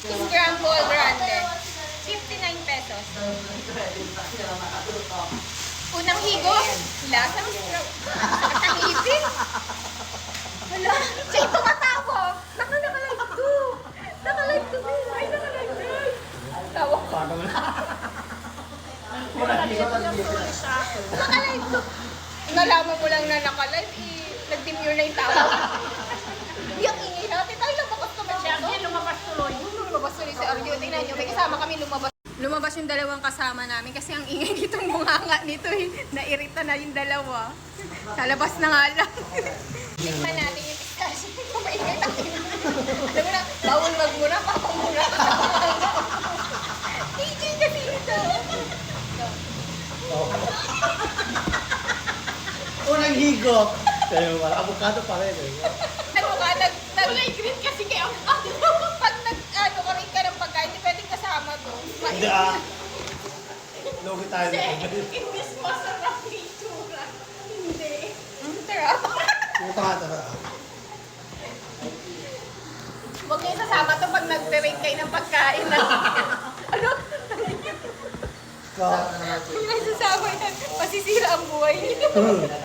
Scramble grande. 59 pesos. Unang higo, lasang sakit ang ipin. Wala, siya yung tumatawag. Nakalive to. Nakalive to. Ay, nakalive to. Tawag ko. Nakalive to. Nalaman mo lang na nakalive, nag-demure na yung tawag. Yung ingay natin, tayo lumabas naman siya. Lumabas tuloy. Lumabas tuloy si Arjo. Tingnan nyo, may kasama kami lumabas. Lumabas yung dalawang kasama namin kasi ang ingay nitong bunganga nito nairita na yung dalawa. Lalabas na nga lang. Tikman natin yung pistachio. Kumaingay tayo. Alam mo na, bawal magmura, papamura ka sa bunganga. Ingay kasi ito. Unang higop. Sabi mo, avocado pa rin eh. Ano ka, nag-kulay green kasi kaya pag ka rin ka ng pagkain, hindi pwedeng kasama to. Hindi ah. Logi tayo. Imbis masarap yung itsura. Hindi. Sarap. Puta ka tara. Huwag niyo isasama to pag nag-rate kayo ng pagkain. Ano? Huwag niyo isasama yan. Masisira ang buhay niyo.